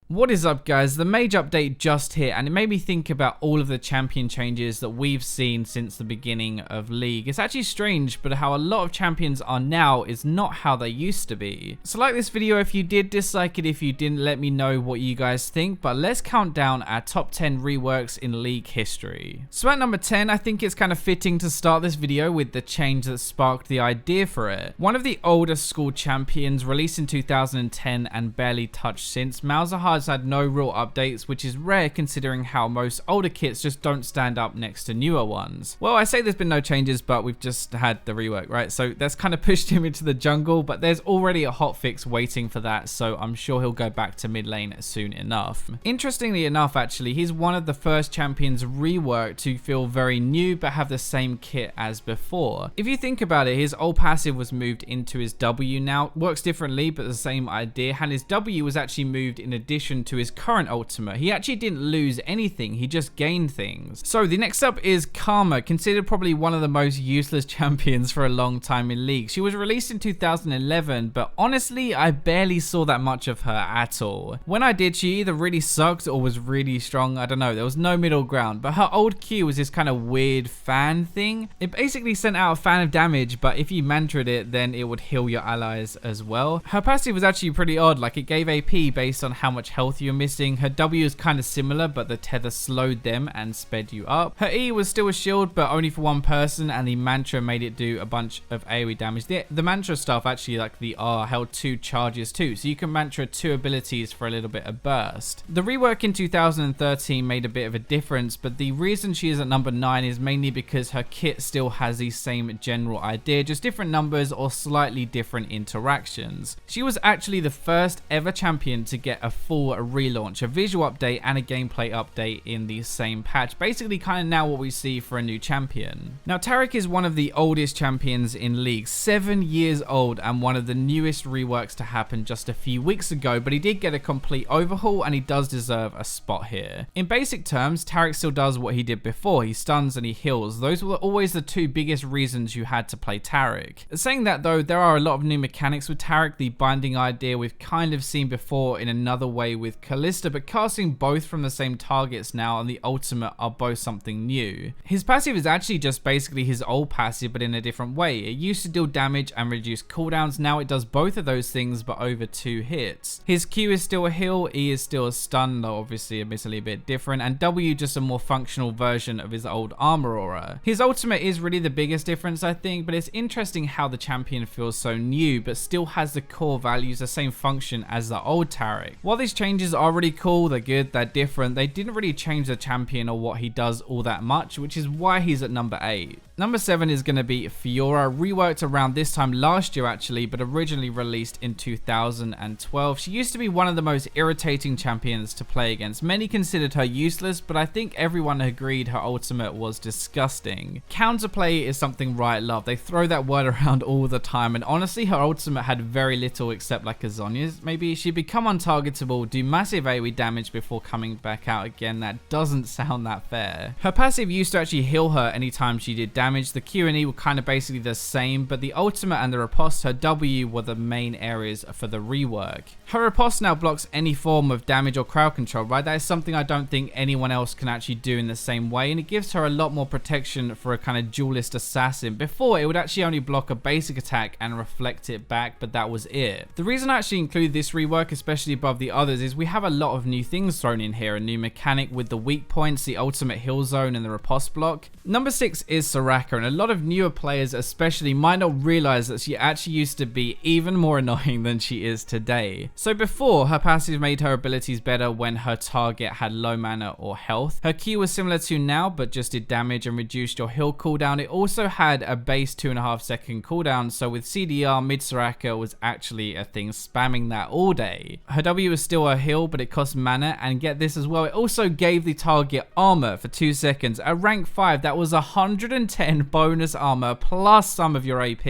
What is up, guys? The major update just hit, and it made me think about all of the champion changes that we've seen since the beginning of League. It's actually strange, but how a lot of champions are now is not how they used to be. So like this video if you did, dislike it if you didn't, let me know what you guys think, but let's count down our top 10 reworks in League history. So at number 10, I think it's kind of fitting to start this video with the change that sparked the idea for it. One of the oldest school champions, released in 2010 and barely touched since, Malzahar had no real updates, which is rare considering how most older kits just don't stand up next to newer ones. Well, I say there's been no changes, but we've just had the rework, right? So that's kind of pushed him into the jungle, but there's already a hotfix waiting for that, so I'm sure he'll go back to mid lane soon enough. Interestingly enough, actually, he's one of the first champions reworked to feel very new but have the same kit as before. If you think about it, his old passive was moved into his W now. Works differently, but the same idea, and his W was actually moved in addition to his current ultimate. He actually didn't lose anything, he just gained things. So the next up is Karma, considered probably one of the most useless champions for a long time in League. She was released in 2011, but honestly I barely saw that much of her at all. When I did, she either really sucked or was really strong. I don't know, there was no middle ground, but her old Q was this kind of weird fan thing. It basically sent out a fan of damage, but if you mantraed it, then it would heal your allies as well. Her passive was actually pretty odd, like it gave AP based on how much health you're missing. Her W is kind of similar, but the tether slowed them and sped you up. Her E was still a shield, but only for one person, and the mantra made it do a bunch of AoE damage. The mantra stuff, actually, like the R, held 2 charges too, so you can mantra 2 abilities for a little bit of burst. The rework in 2013 made a bit of a difference, but the reason she is at number 9 is mainly because her kit still has the same general idea, just different numbers or slightly different interactions. She was actually the first ever champion to get a full relaunch, a visual update and a gameplay update in the same patch. Basically kind of now what we see for a new champion. Now Taric is one of the oldest champions in League, 7 years old, and one of the newest reworks to happen just a few weeks ago, but he did get a complete overhaul and he does deserve a spot here. In basic terms, Taric still does what he did before, he stuns and he heals. Those were always the 2 biggest reasons you had to play Taric. Saying that though, there are a lot of new mechanics with Taric. The binding idea we've kind of seen before in another way with Kalista, but casting both from the same targets now and the ultimate are both something new. His passive is actually just basically his old passive, but in a different way. It used to deal damage and reduce cooldowns, now it does both of those things but over 2 hits. His Q is still a heal, E is still a stun, though obviously admittedly a bit different, and W just a more functional version of his old armor aura. His ultimate is really the biggest difference, I think, but it's interesting how the champion feels so new but still has the core values, the same function as the old Taric. While these changes are really cool, they're good, they're different, they didn't really change the champion or what he does all that much, which is why he's at number 8. Number 7 is going to be Fiora, reworked around this time last year actually, but originally released in 2012. She used to be one of the most irritating champions to play against. Many considered her useless, but I think everyone agreed her ultimate was disgusting. Counterplay is something Riot love. They throw that word around all the time, and honestly her ultimate had very little except like a Zhonya's maybe. She'd become untargetable, do massive AoE damage before coming back out again. That doesn't sound that fair. Her passive used to actually heal her anytime she did damage. The Q and E were kind of basically the same, but the ultimate and the riposte, her W, were the main areas for the rework. Her riposte now blocks any form of damage or crowd control, right? That is something I don't think anyone else can actually do in the same way, and it gives her a lot more protection for a kind of duelist assassin. Before, it would actually only block a basic attack and reflect it back, but that was it. The reason I actually include this rework, especially above the others, is we have a lot of new things thrown in here. A new mechanic with the weak points, the ultimate heal zone, and the riposte block. Number 6 is Soraka, and a lot of newer players especially might not realize that she actually used to be even more annoying than she is today. So before, her passive made her abilities better when her target had low mana or health. Her Q was similar to now, but just did damage and reduced your heal cooldown. It also had a base 2.5 second cooldown, so with CDR, mid Soraka was actually a thing, spamming that all day. Her W was still a heal, but it cost mana, and get this as well, it also gave the target armor for 2 seconds. At rank 5, that was 110 bonus armor plus some of your AP.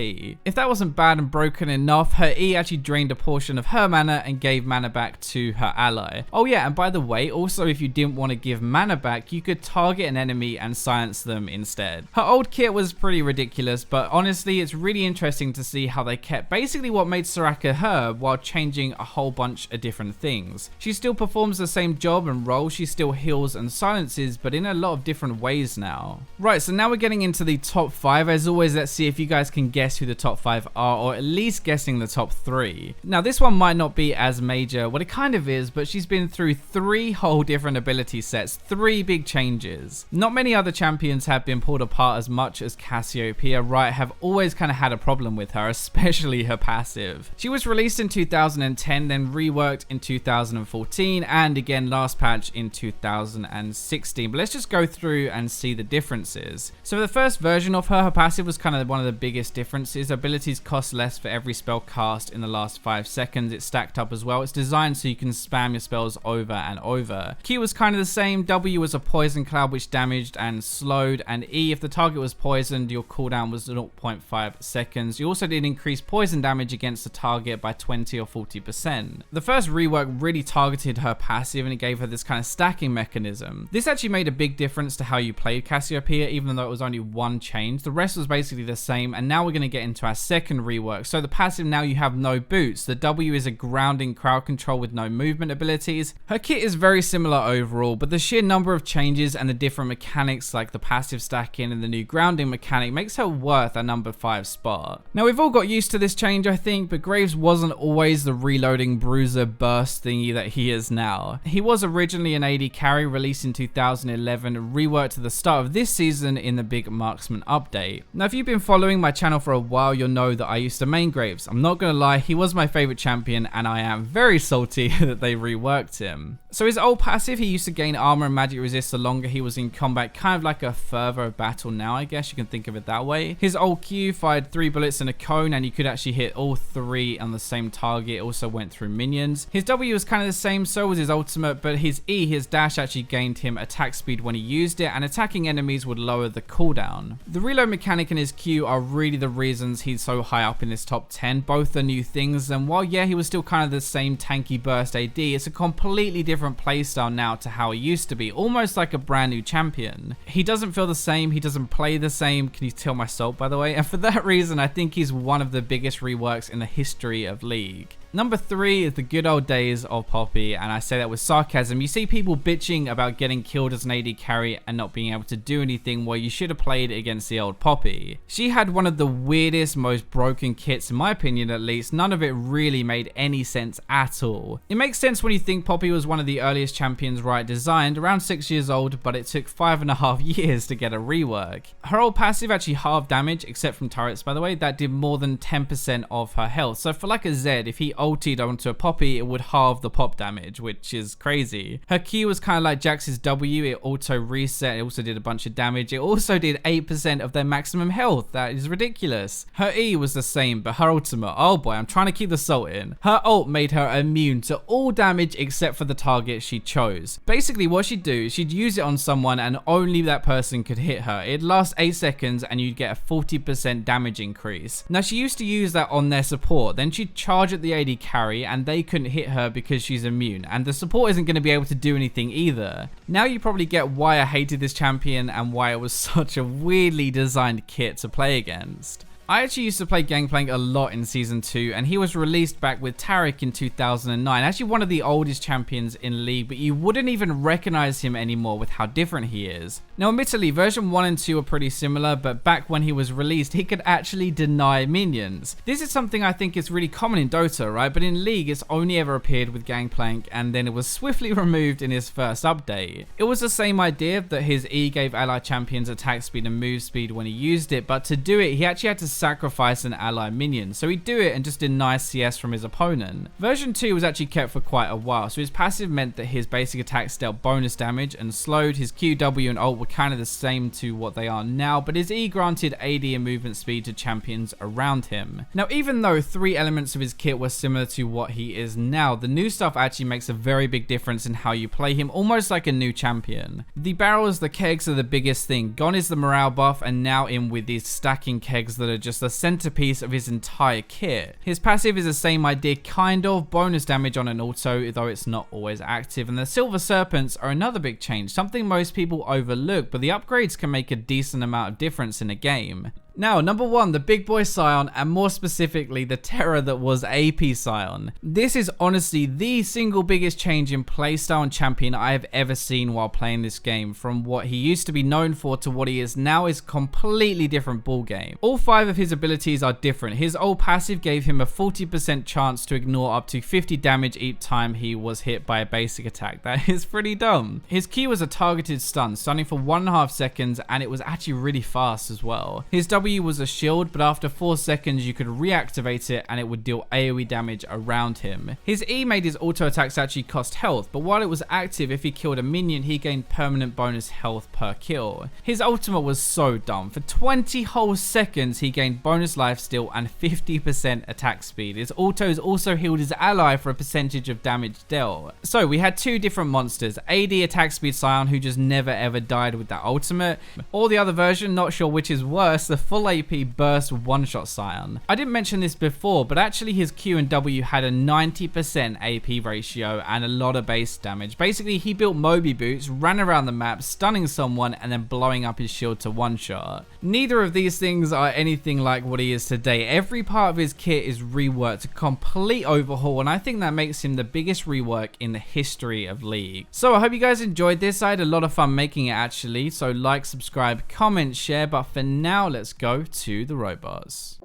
If that wasn't bad and broken enough, her E actually drained a portion of her mana and gave mana back to her ally. Oh yeah, and by the way, also if you didn't want to give mana back, you could target an enemy and silence them instead. Her old kit was pretty ridiculous, but honestly it's really interesting to see how they kept basically what made Soraka her while changing a whole bunch of different things. things. She still performs the same job and role, she still heals and silences, but in a lot of different ways now. Right, so now we're getting into the top 5. As always, let's see if you guys can guess who the top 5 are, or at least guessing the top 3. Now this one might not be as major, well it kind of is, but she's been through 3 whole different ability sets, 3 big changes. Not many other champions have been pulled apart as much as Cassiopeia. Riot have always kind of had a problem with her, especially her passive. She was released in 2010, then reworked in 2014, and again last patch in 2016. But let's just go through and see the differences. So the first version of her passive was kind of one of the biggest differences. Abilities cost less for every spell cast in the last 5 seconds. It's stacked up as well. It's designed so you can spam your spells over and over. Q was kind of the same. W was a poison cloud which damaged and slowed, and E, if the target was poisoned, your cooldown was 0.5 seconds. You also did increase poison damage against the target by 20 or 40%. The first rework really targeted her passive and it gave her this kind of stacking mechanism. This actually made a big difference to how you played Cassiopeia, even though it was only one change. The rest was basically the same, and now we're going to get into our second rework. So the passive, now you have no boots. The W is a grounding crowd control with no movement abilities. Her kit is very similar overall, but the sheer number of changes and the different mechanics like the passive stacking and the new grounding mechanic makes her worth a number 5 spot. Now we've all got used to this change I think, but Graves wasn't always the reloading bruiser burst thingy that he is now. He was originally an AD carry released in 2011, reworked to the start of this season in the big marksman update. Now if you've been following my channel for a while, you'll know that I used to main Graves. I'm not gonna lie, he was my favorite champion and I am very salty that they reworked him. So his old passive, he used to gain armor and magic resist the longer he was in combat, kind of like a further battle now, I guess you can think of it that way. His old Q fired 3 bullets in a cone and you could actually hit all 3 on the same target. It also went through minions. His W was kind of the same, so was his ultimate, but his E, his dash, actually gained him attack speed when he used it, and attacking enemies would lower the cooldown. The reload mechanic and his Q are really the reasons he's so high up in this top 10. Both are new things, and while yeah, he was still kind of the same tanky burst AD, it's a completely different playstyle now to how he used to be, almost like a brand new champion. He doesn't feel the same, he doesn't play the same. Can you tell my salt, by the way? And for that reason, I think he's one of the biggest reworks in the history of League. Number 3 is the good old days of Poppy, and I say that with sarcasm. You see people bitching about getting killed as an AD carry and not being able to do anything. Well, you should have played against the old Poppy. She had one of the weirdest, most broken kits, in my opinion at least. None of it really made any sense at all. It makes sense when you think Poppy was one of the earliest champions Riot designed, around 6 years old, but it took 5.5 years to get a rework. Her old passive actually halved damage, except from turrets by the way, that did more than 10% of her health. So for like a Zed, if he ultied onto a Poppy, it would halve the pop damage, which is crazy. Her Q was kind of like Jax's W, it auto reset, it also did a bunch of damage, it also did 8% of their maximum health. That is ridiculous. Her E was the same, but her ultimate, oh boy, I'm trying to keep the salt in. Her ult made her immune to all damage except for the target she chose. Basically what she'd do is she'd use it on someone and only that person could hit her. It'd last 8 seconds and you'd get a 40% damage increase. Now she used to use that on their support, then she'd charge at the AD carry and they couldn't hit her because she's immune, and the support isn't going to be able to do anything either. Now you probably get why I hated this champion and why it was such a weirdly designed kit to play against. I actually used to play Gangplank a lot in Season 2, and he was released back with Taric in 2009. Actually one of the oldest champions in League, but you wouldn't even recognize him anymore with how different he is. Now admittedly, version 1 and 2 are pretty similar, but back when he was released, he could actually deny minions. This is something I think is really common in Dota, right? But in League, it's only ever appeared with Gangplank, and then it was swiftly removed in his first update. It was the same idea that his E gave ally champions attack speed and move speed when he used it, but to do it, he actually had to sacrifice an ally minion, so he'd do it and just deny CS from his opponent. Version 2 was actually kept for quite a while, so his passive meant that his basic attacks dealt bonus damage and slowed. His Q, W and ult were kind of the same to what they are now, but his E granted AD and movement speed to champions around him. Now even though 3 elements of his kit were similar to what he is now, the new stuff actually makes a very big difference in how you play him, almost like a new champion. The barrels, the kegs are the biggest thing. Gone is the morale buff, and now in with these stacking kegs that are just the centerpiece of his entire kit. His passive is the same idea, kind of, bonus damage on an auto, though it's not always active, and the silver serpents are another big change, something most people overlook, but the upgrades can make a decent amount of difference in a game. Now, number 1, the big boy Sion, and more specifically, the terror that was AP Sion. This is honestly the single biggest change in playstyle and champion I have ever seen while playing this game. From what he used to be known for to what he is now is completely different ball game. All 5 of his abilities are different. His old passive gave him a 40% chance to ignore up to 50 damage each time he was hit by a basic attack. That is pretty dumb. His key was a targeted stun, stunning for 1.5 seconds, and it was actually really fast as well. His W was a shield, but after 4 seconds you could reactivate it and it would deal AoE damage around him. His E made his auto attacks actually cost health, but while it was active, if he killed a minion he gained permanent bonus health per kill. His ultimate was so dumb. For 20 whole seconds he gained bonus lifesteal and 50% attack speed. His autos also healed his ally for a percentage of damage dealt. So we had 2 different monsters, AD attack speed Sion, who just never ever died with that ultimate, or the other version, not sure which is worse, the full AP burst one-shot Sion. I didn't mention this before, but actually his Q and W had a 90% AP ratio and a lot of base damage. Basically he built Moby boots, ran around the map, stunning someone and then blowing up his shield to one-shot. Neither of these things are anything like what he is today. Every part of his kit is reworked, a complete overhaul, and I think that makes him the biggest rework in the history of League. So I hope you guys enjoyed this. I had a lot of fun making it actually, so like, subscribe, comment, share, but for now let's go to the robots.